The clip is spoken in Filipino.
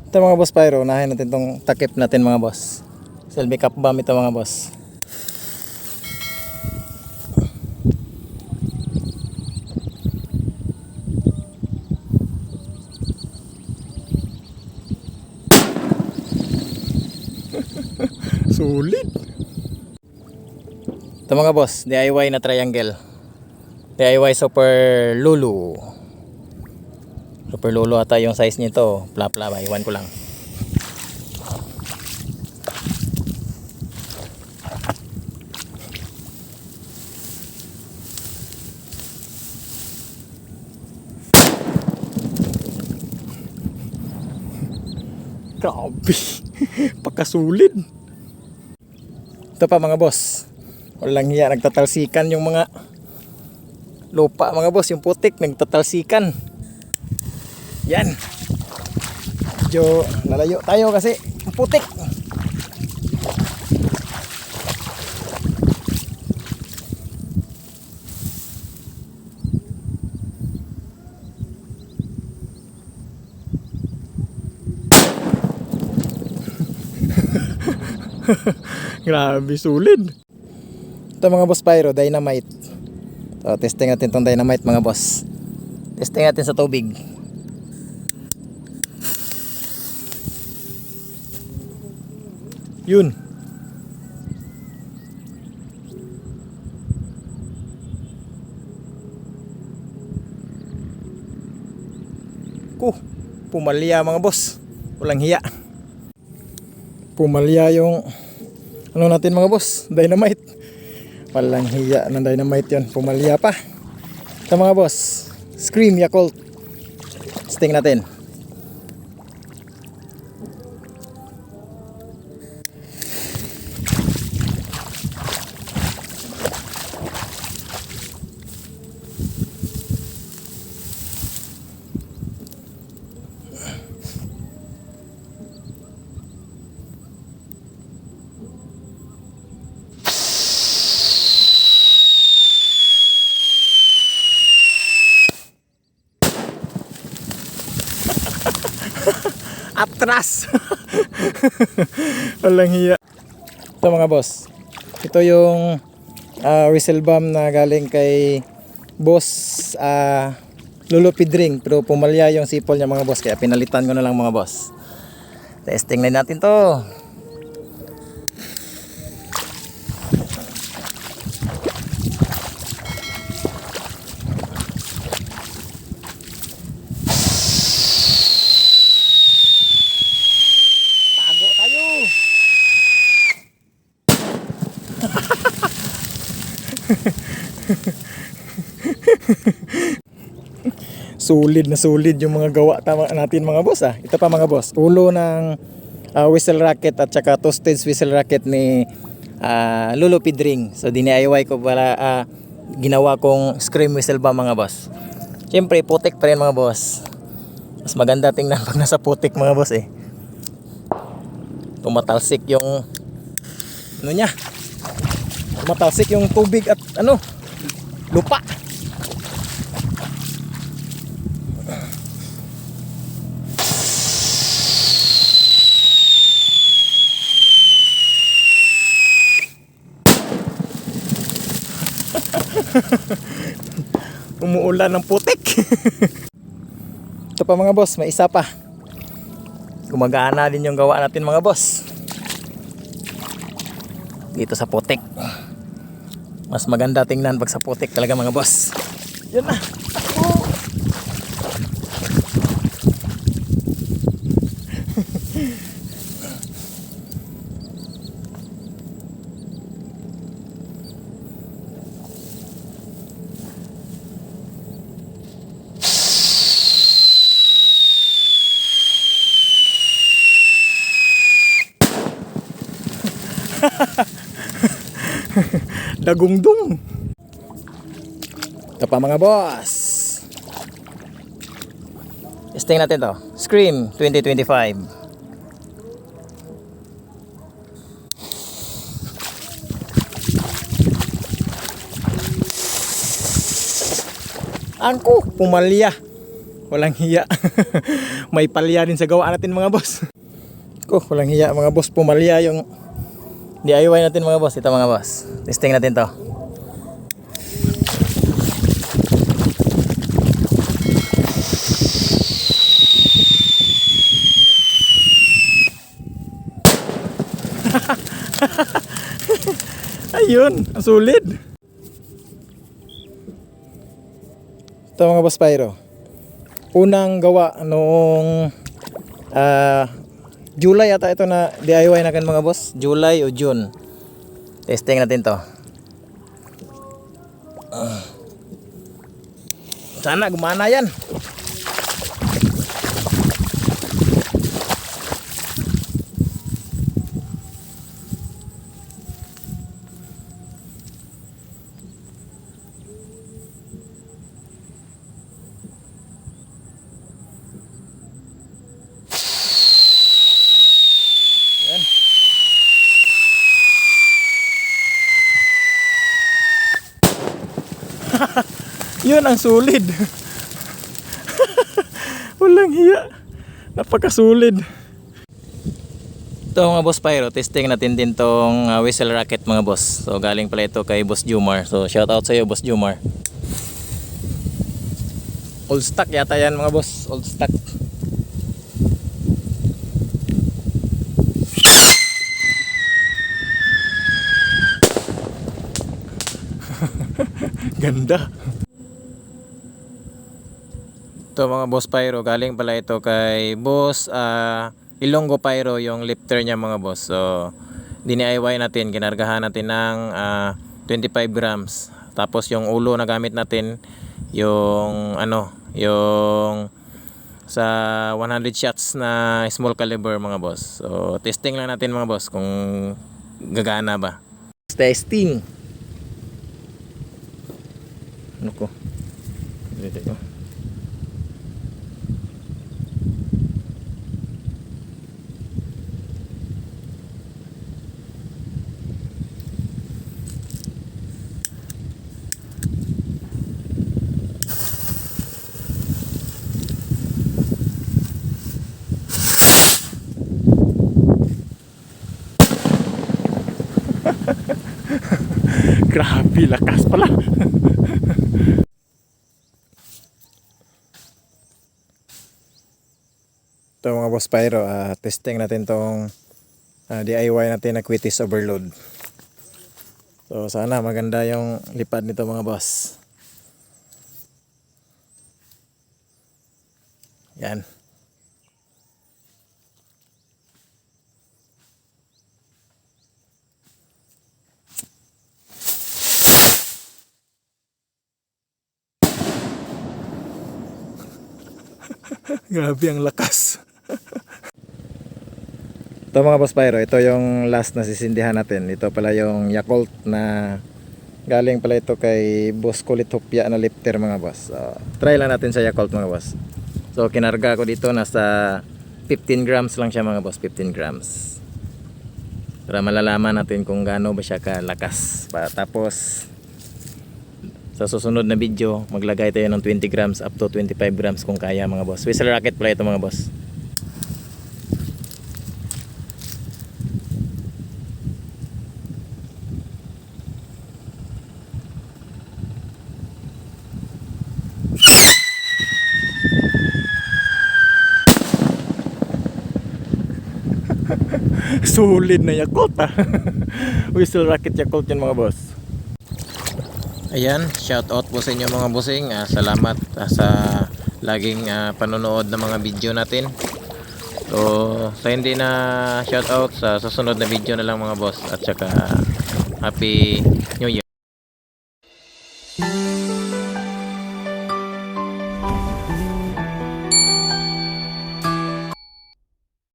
Ito mga boss pyro, unahin natin itong takip natin mga boss. Selby cup bomb ito mga boss. Sulit. Ito mga boss, DIY na triangle. DIY Super Lulu. Super Lulu ata yung size nito. Pla-pla ba, iwan ko lang. Grabe. Pagkasulid. Ito pa mga boss. Walang hiya, nagtatalsikan yung mga lupa mga boss, yung putik nagtatalsikan. Yan. Medyo lalayo tayo kasi ang putik. Grabe sulid. Ito mga boss pyro, dynamite. So, testing natin tong dynamite mga boss. Testing natin sa tubig. Yun. Pumalya mga boss. Walang hiya. Pumalya yung ano natin mga boss, dynamite. Walang hiya ng dynamite yun. Pumalya pa. Ito mga boss, Scream Yakult. Testing natin. Atras. Walang hiya. Ito mga boss, ito yung whistle bomb na galing kay boss Lulu Pidring, pero pumalya yung sipol niya mga boss, kaya pinalitan ko na lang mga boss. Testing na natin to. Sulid na sulid yung mga gawa natin mga boss. Ito pa mga boss, ulo ng whistle racket at saka toasted whistle racket ni Lulu Pidring. So DIY ko para ginawa kong scream whistle ba mga boss. Siyempre putik pa rin mga boss. Mas maganda tingnan pag nasa putik mga boss eh. Tumatalsik yung ano niya. Tumatalsik yung tubig at ano, lupa. Umuulan ng putik. Ito pa mga boss, may isa pa. Gumagana din yung gawa natin mga boss. Dito sa putik. Mas maganda tingnan pag sa putik talaga mga boss. Yan na. Dagungdung. Ito pa mga boss. Testing natin to. Scream 2025. Angko, pumalya. walang hiya. May palya din sa gawa natin mga boss. Walang hiya mga boss, pumalya yung DIY natin mga boss. Ito mga boss, testing natin to. Ayun, ang sulit. Ito mga boss Pyro, unang gawa noong July ata ito na DIY na kan mga boss. July o June. Testing natin to. Sana gumana yan. Yan. Yun ang sulid. Walang hiya. Napakasulid. Ito mga boss Pyro, testing natin din tong whistle racket mga boss. So galing pala ito kay Boss Jumar. So shout out sa iyo Boss Jumar. Old stock yata yan mga boss. Old stock. Ganda. Ito mga boss Pyro, galing pala ito kay Boss Ilonggo Pyro, yung lifter niya mga boss. So DIY natin, kinargahan natin ng 25 grams. Tapos yung ulo na gamit natin, yung yung sa 100 shots na small caliber mga boss. So testing lang natin mga boss kung gagana ba. Testing. Ano ko? Dito ko. Grabe, lakas pala. Ito mga boss Pyro, testing natin tong DIY natin na Quitis overload. So sana maganda yung lipad nito mga boss. Yan. Grabe ang lakas. Ito mga boss Pyro, ito yung last na sisindihan natin. Ito pala yung Yakult na galing pala ito kay Boss Kulit Hupya na lifter mga boss. Try lang natin sa Yakult mga boss. So kinarga ko dito, nasa 15 grams lang siya mga boss, 15 grams. Para malalaman natin kung gaano ba siya kalakas. Tapos sa susunod na video, maglagay tayo ng 20 grams up to 25 grams kung kaya mga boss. Whistle racket pala ito mga boss. Solid na Yakult Whistle racket Yakult yan mga boss. Ayan, shout out po sa inyo mga bossing. Salamat sa laging panonood ng mga video natin. So sa hindi na shout out, sa susunod na video na lang mga boss. At saka happy New Year.